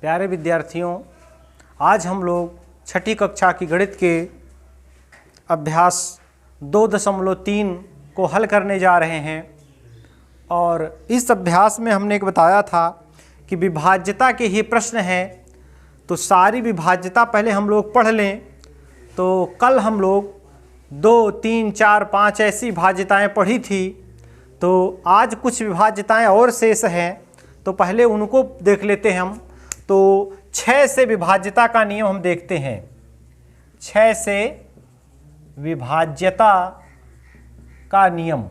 प्यारे विद्यार्थियों, आज हम लोग छठी कक्षा की गणित के अभ्यास 2.3 को हल करने जा रहे हैं। और इस अभ्यास में हमने एक बताया था कि विभाज्यता के ही प्रश्न हैं, तो सारी विभाज्यता पहले हम लोग पढ़ लें। तो कल हम लोग 2, 3, 4, 5 ऐसी विभाज्यताएँ पढ़ी थी, तो आज कुछ विभाज्यताएँ और शेष हैं, तो पहले उनको देख लेते हैं हम। तो 6 से विभाज्यता का नियम हम देखते हैं। 6 से विभाज्यता का नियम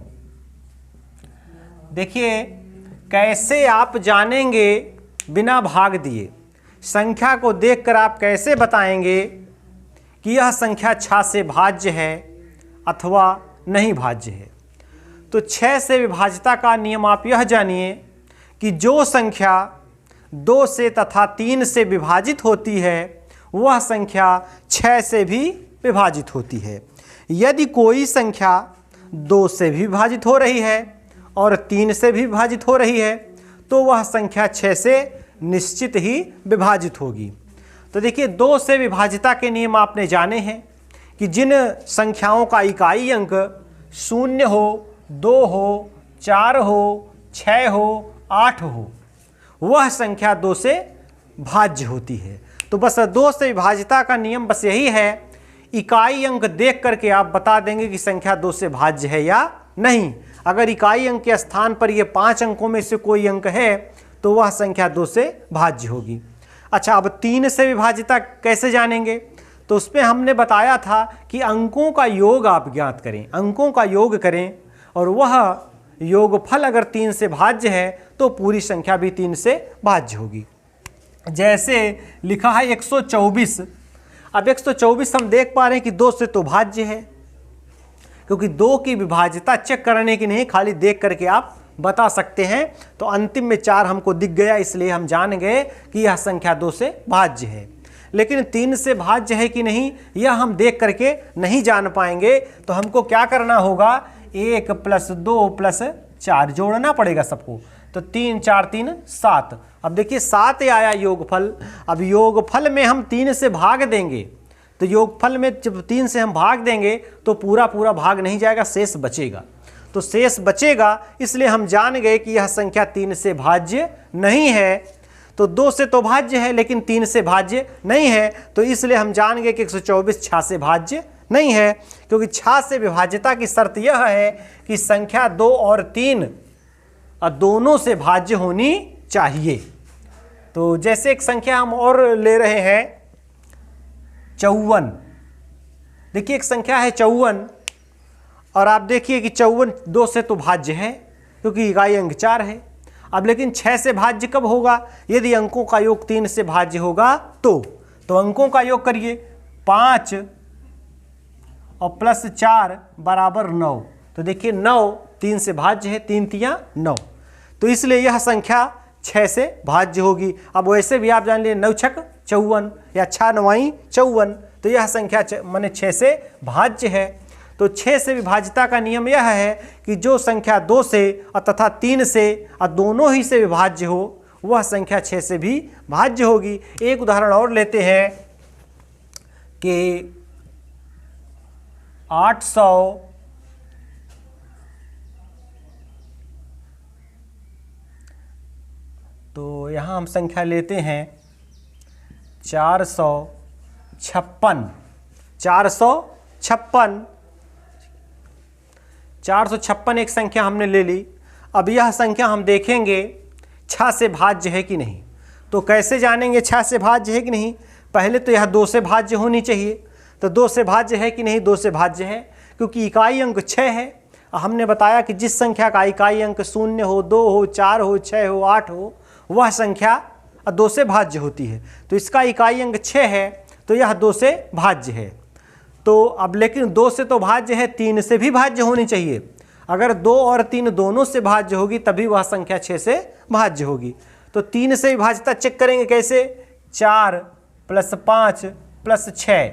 देखिए, कैसे आप जानेंगे बिना भाग दिए। संख्या को देखकर आप कैसे बताएंगे कि यह संख्या 6 से भाज्य है अथवा नहीं भाज्य है। तो 6 से विभाज्यता का नियम आप यह जानिए कि जो संख्या 2 से तथा 3 से विभाजित होती है वह संख्या 6 से भी विभाजित होती है। यदि कोई संख्या 2 से भी विभाजित हो रही है और 3 से भी विभाजित हो रही है तो वह संख्या 6 से निश्चित ही विभाजित होगी। तो देखिए, 2 से विभाज्यता के नियम आपने जाने हैं कि जिन संख्याओं का इकाई अंक 0 हो, 2 हो, 4 हो, 6 हो, 8 हो, वह संख्या 2 से भाज्य होती है। तो बस 2 से विभाज्यता का नियम बस यही है, इकाई अंक देख करके आप बता देंगे कि संख्या 2 से भाज्य है या नहीं। अगर इकाई अंक के स्थान पर ये 5 अंकों में से कोई अंक है तो वह संख्या 2 से भाज्य होगी। अच्छा, अब 3 से विभाज्यता कैसे जानेंगे? तो उसमें हमने बताया था कि अंकों का योग आप ज्ञात करें, अंकों का योग करें और वह योगफल अगर 3 से भाज्य है तो पूरी संख्या भी 3 से भाज्य होगी। जैसे लिखा है 124। अब 124 हम देख पा रहे हैं कि 2 से तो भाज्य है, क्योंकि 2 की विभाज्यता चेक करने की नहीं, खाली देख करके आप बता सकते हैं। तो अंतिम में 4 हमको दिख गया, इसलिए हम जान गए कि यह संख्या 2 से भाज्य है। लेकिन 3 से भाज्य है कि नहीं यह हम देख करके नहीं जान पाएंगे। तो हमको क्या करना होगा, 1 + 2 + 4 जोड़ना पड़ेगा सबको। तो 3, 4, 3, 7। अब देखिए 7 आया योगफल। अब योगफल में हम 3 से भाग देंगे, तो योगफल में जब 3 से हम भाग देंगे तो पूरा भाग नहीं जाएगा, शेष बचेगा। तो शेष बचेगा, इसलिए हम जान गए कि यह संख्या 3 से भाज्य नहीं है। तो 2 से तो भाज्य है लेकिन 3 से भाज्य नहीं है, तो इसलिए हम जान गए कि 124 6 से भाज्य नहीं है, क्योंकि 6 से विभाज्यता की शर्त यह है कि संख्या 2 और 3 दोनों से भाज्य होनी चाहिए। तो जैसे एक संख्या हम और ले रहे हैं 54। देखिए एक संख्या है 54 और आप देखिए कि 54 2 से तो भाज्य है क्योंकि इकाई अंक 4 है। अब लेकिन 6 से भाज्य कब होगा? यदि अंकों का योग 3 से भाज्य होगा तो अंकों का योग करिए, 5 और +4 = 9। तो देखिए 9 3 से भाज्य है, 3 × 9, तो इसलिए यह संख्या 6 से भाज्य होगी। अब वैसे भी आप जान लिए 9 × 6 = 54 या 6 × 9 = 54, तो यह संख्या माने 6 से भाज्य है। तो 6 से विभाज्यता का नियम यह है कि जो संख्या 2 से तथा 3 से दोनों ही से विभाज्य हो वह संख्या 6 से भी भाज्य होगी। एक उदाहरण और लेते हैं कि 800 तो यहाँ हम संख्या लेते हैं 456। 456 एक संख्या हमने ले ली। अब यह संख्या हम देखेंगे 6 से भाज्य है कि नहीं। तो कैसे जानेंगे 6 से भाज्य है कि नहीं? पहले तो यह 2 से भाज्य होनी चाहिए। तो 2 से भाज्य है कि नहीं? 2 से भाज्य है, क्योंकि इकाई अंक 6 है। हमने बताया कि जिस संख्या का इकाई अंक 0 हो, 2 हो, 4 हो, 6 हो, 8 हो, वह संख्या 2 से भाज्य होती है। तो इसका इकाई अंक 6 है, तो यह 2 से भाज्य है। तो अब लेकिन 2 से तो भाज्य है, 3 से भी भाज्य होनी चाहिए। अगर 2 और 3 दोनों से भाज्य होगी तभी वह संख्या 6 से भाज्य होगी। तो 3 से विभाज्यता चेक करेंगे कैसे? 4 + 5 + 6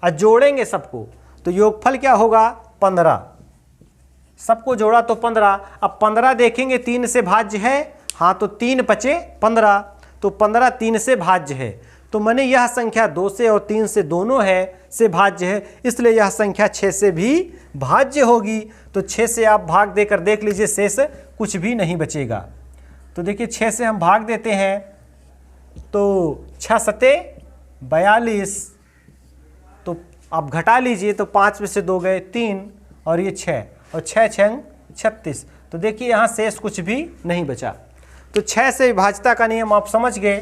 और जोड़ेंगे सबको, तो योगफल क्या होगा? 15। सबको जोड़ा तो 15। अब 15 देखेंगे 3 से भाज्य है, हाँ, तो 3 × 5 = 15। तो 15 3 से भाज्य है, तो माने यह संख्या 2 से और 3 से दोनों है से भाज्य है, इसलिए यह संख्या 6 से भी भाज्य होगी। तो 6 से आप भाग देकर देख लीजिए, शेष कुछ भी नहीं बचेगा। तो देखिए 6 से हम भाग देते हैं तो 6 सते 42, तो आप घटा लीजिए तो 5 में से 2 गए 3 और ये 6 और 6 6 36, तो देखिए यहाँ शेष कुछ भी नहीं बचा। तो 6 से विभाज्यता का नियम आप समझ गए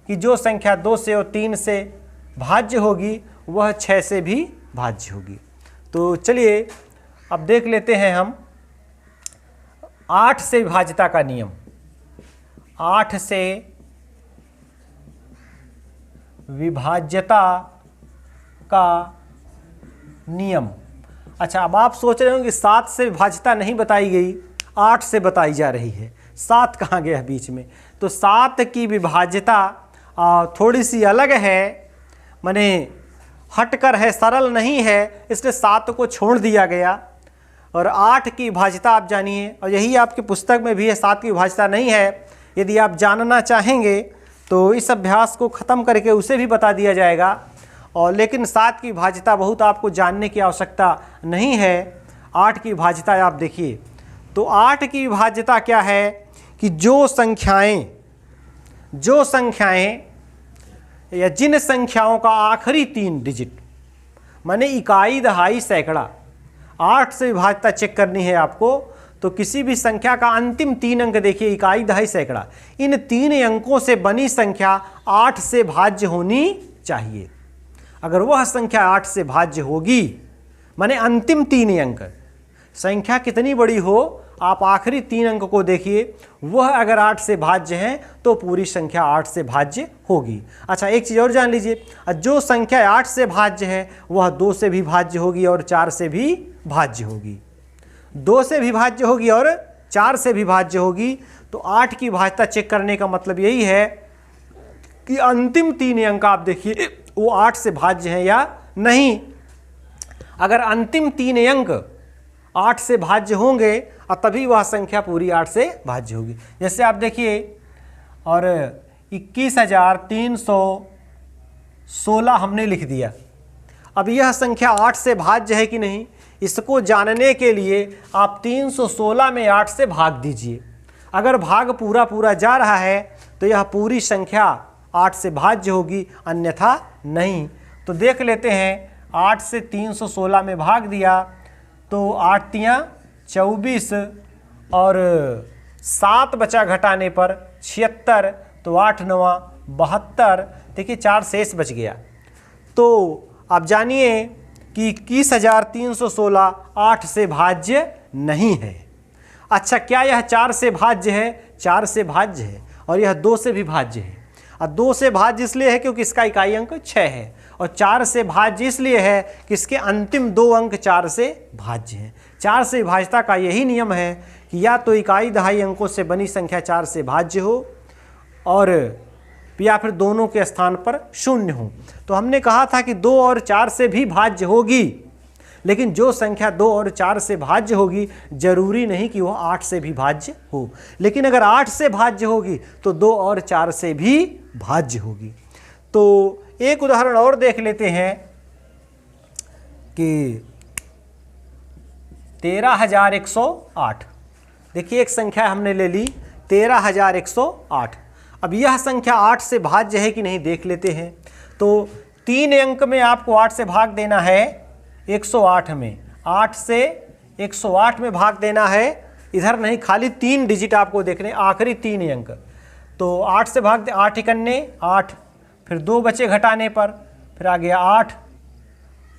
कि जो संख्या 2 से और 3 से भाज्य होगी वह 6 से भी भाज्य होगी। तो चलिए अब देख लेते हैं हम 8 से विभाज्यता का नियम। 8 से विभाज्यता का नियम। अच्छा, अब आप सोच रहे हो कि 7 से विभाज्यता नहीं बताई गई, 8 से बताई जा रही है, 7 कहाँ गया बीच में? तो 7 की विभाज्यता थोड़ी सी अलग है, माने हटकर है, सरल नहीं है, इसलिए 7 को छोड़ दिया गया। और 8 की विभाज्यता आप जानिए, और यही आपकी पुस्तक में भी है, 7 की विभाज्यता नहीं है। यदि आप जानना चाहेंगे तो इस अभ्यास को ख़त्म करके उसे भी बता दिया जाएगा। और लेकिन 7 की विभाज्यता बहुत आपको जानने की आवश्यकता नहीं है। 8 की विभाज्यता आप देखिए, तो 8 की विभाज्यता क्या है कि जो संख्याएं या जिन संख्याओं का आखिरी 3 डिजिट, माने इकाई दहाई सैकड़ा, 8 से विभाज्यता चेक करनी है आपको। तो किसी भी संख्या का अंतिम 3 अंक देखिए, इकाई दहाई सैकड़ा, इन 3 अंकों से बनी संख्या 8 से भाज्य होनी चाहिए। अगर वह संख्या 8 से भाज्य होगी, माने अंतिम 3 अंक, संख्या कितनी बड़ी हो, आप आखिरी 3 अंक को देखिए, वह अगर 8 से भाज्य हैं तो पूरी संख्या 8 से भाज्य होगी। अच्छा, एक चीज़ और जान लीजिए, जो संख्या 8 से भाज्य है वह 2 से भी भाज्य होगी और 4 से भी भाज्य होगी, 2 से भी भाज्य होगी और 4 से भी भाज्य होगी। तो 8 की भाज्यता चेक करने का मतलब यही है कि अंतिम 3 अंक आप देखिए वो 8 से भाज्य हैं या नहीं। अगर अंतिम 3 अंक 8 से भाज्य होंगे और तभी वह संख्या पूरी 8 से भाज्य होगी। जैसे आप देखिए, और 21,316 हमने लिख दिया। अब यह संख्या 8 से भाज्य है कि नहीं, इसको जानने के लिए आप 316 में 8 से भाग दीजिए। अगर भाग पूरा पूरा जा रहा है तो यह पूरी संख्या 8 से भाज्य होगी, अन्यथा नहीं। तो देख लेते हैं, 8 से 316 में भाग दिया तो 8 तियाँ 24 और 7 बचा घटाने पर 76, तो 8 9 72, देखिए 4 शेष बच गया। तो आप जानिए कि 21,316 8 से भाज्य नहीं है। अच्छा, क्या यह 4 से भाज्य है? 4 से भाज्य है, और यह 2 से भी भाज्य है। और 2 से भाज्य इसलिए है क्योंकि इसका इकाई अंक 6 है, और 4 से भाज्य इसलिए है कि इसके अंतिम 2 अंक 4 से भाज्य हैं। 4 से भाज्यता का यही नियम है कि या तो इकाई दहाई अंकों से बनी संख्या 4 से भाज्य हो, और या फिर दोनों के स्थान पर 0 हो। तो हमने कहा था कि 2 और 4 से भी भाज्य होगी, लेकिन जो संख्या 2 और 4 से भाज्य होगी जरूरी नहीं कि वह 8 से भी भाज्य हो। लेकिन अगर 8 से भाज्य होगी तो 2 और 4 से भी भाज्य होगी। तो एक उदाहरण और देख लेते हैं कि 13,108। देखिए, एक संख्या हमने ले ली 13,108। अब यह संख्या 8 से भाज्य है कि नहीं देख लेते हैं। तो 3 अंक में आपको 8 से भाग देना है 108 में, 8 से 108 में भाग देना है, इधर नहीं, खाली 3 डिजिट आपको देखने, आखिरी 3 अंक। तो 8 से भाग दे, 8 इकन्ने 8, फिर 2 बचे घटाने पर, फिर आ गया 8,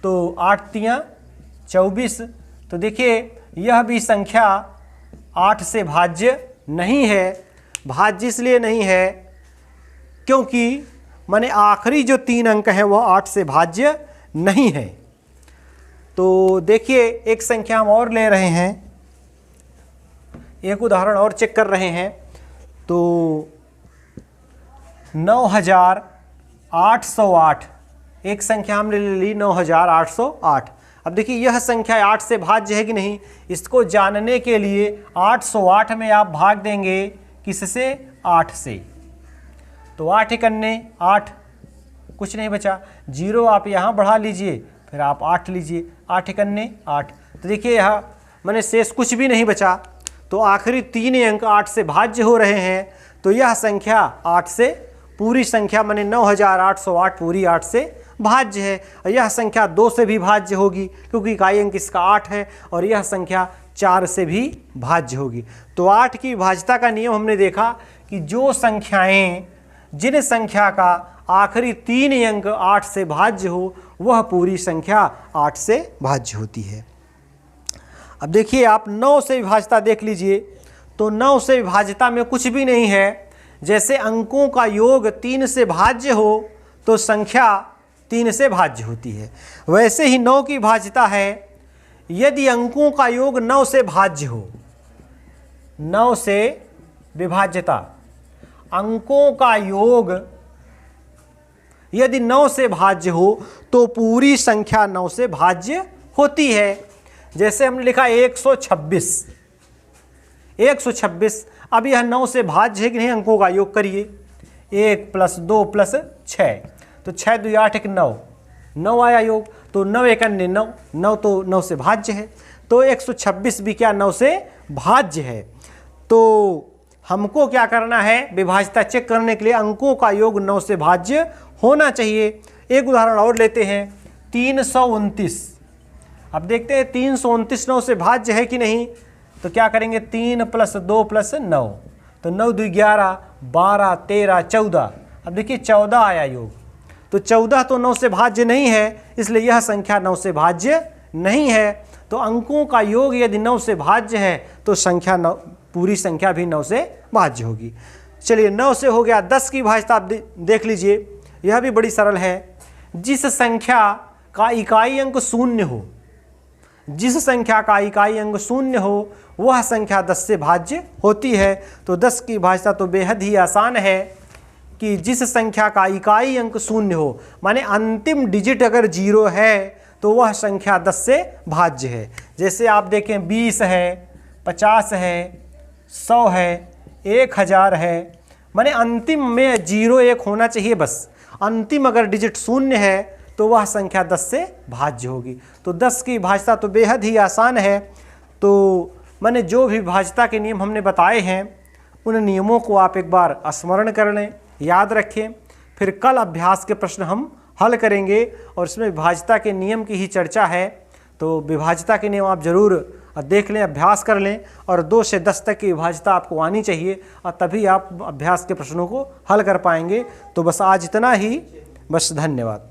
तो 8 तियाँ 24। तो देखिए यह भी संख्या 8 से भाज्य नहीं है। भाज्य इसलिए नहीं है क्योंकि माने आखिरी जो 3 अंक हैं वह 8 से भाज्य नहीं है। तो देखिए, एक संख्या हम और ले रहे हैं, एक उदाहरण और चेक कर रहे हैं। तो 9,808, एक संख्या हमने ले ली 9,808। अब देखिए, यह संख्या 8 से भाज्य है कि नहीं, इसको जानने के लिए 808 में आप भाग देंगे किससे? 8 से। तो 8 एकन्ने 8, कुछ नहीं बचा। 0 आप यहाँ बढ़ा लीजिए, फिर आप 8 लीजिए, 8 एकन्ने 8। तो देखिए यहाँ मैंने शेष कुछ भी नहीं बचा, तो आखिरी 3 अंक 8 से भाज्य हो रहे हैं। तो यह संख्या 8 से पूरी संख्या माने 9808 पूरी 8 से भाज्य है। और यह संख्या 2 से भी भाज्य होगी क्योंकि इकाई अंक इसका 8 है, और यह संख्या 4 से भी भाज्य होगी। तो 8 की भाज्यता का नियम हमने देखा कि जो संख्याएं जिन संख्या का आखिरी 3 अंक 8 से भाज्य हो वह पूरी संख्या 8 से भाज्य होती है। अब देखिए आप 9 से विभाज्यता देख लीजिए, तो 9 से विभाज्यता में कुछ भी नहीं है। जैसे अंकों का योग 3 से भाज्य हो तो संख्या 3 से भाज्य होती है, वैसे ही 9 की भाज्यता है यदि अंकों का योग 9 से भाज्य हो। 9 से विभाज्यता, अंकों का योग यदि 9 से भाज्य हो तो पूरी संख्या 9 से भाज्य होती है। जैसे हमने लिखा 126, 126। अब यह 9 से भाज्य है कि नहीं, अंकों का योग करिए। 1 + 2 + 6, तो 6 2 8 1 9, 9 आया योग। तो 9 एकन्ने 9, 9 तो 9 से भाज्य है। तो 126 भी क्या 9 से भाज्य है। तो हमको क्या करना है, विभाज्यता चेक करने के लिए अंकों का योग 9 से भाज्य होना चाहिए। एक उदाहरण और लेते हैं, 329। अब देखते हैं 329 9 से भाज्य है कि नहीं। तो क्या करेंगे, 3 + 2 + 9, तो 9 2 11, 12 13 14। अब देखिए 14 आया योग। तो 14 तो 9 से भाज्य नहीं है, इसलिए यह संख्या 9 से भाज्य नहीं है। तो अंकों का योग यदि 9 से भाज्य है तो संख्या 9, पूरी संख्या भी 9 से भाज्य होगी। चलिए 9 से हो गया। 10 की भाज्यता आप देख लीजिए, यह भी बड़ी सरल है। जिस संख्या का इकाई अंक 0 हो, जिस संख्या का इकाई अंक 0 हो वह संख्या 10 से भाज्य होती है। तो 10 की भाज्यता तो बेहद ही आसान है कि जिस संख्या का इकाई अंक 0 हो, माने अंतिम डिजिट अगर 0 है तो वह संख्या 10 से भाज्य है। जैसे आप देखें 20 है, 50 है, 100 है, 1000 है, माने अंतिम में 0 1 होना चाहिए बस। अंतिम अगर डिजिट 0 है तो वह संख्या 10 से भाज्य होगी। तो 10 की भाज्यता तो बेहद ही आसान है। तो मैंने जो भी भाज्यता के नियम हमने बताए हैं उन नियमों को आप एक बार स्मरण कर लें, याद रखें। फिर कल अभ्यास के प्रश्न हम हल करेंगे और इसमें विभाज्यता के नियम की ही चर्चा है। तो विभाज्यता के नियम आप जरूर देख लें, अभ्यास कर लें, और 2 से 10 तक की विभाज्यता आपको आनी चाहिए, और तभी आप अभ्यास के प्रश्नों को हल कर पाएंगे। तो बस आज इतना ही, बस धन्यवाद।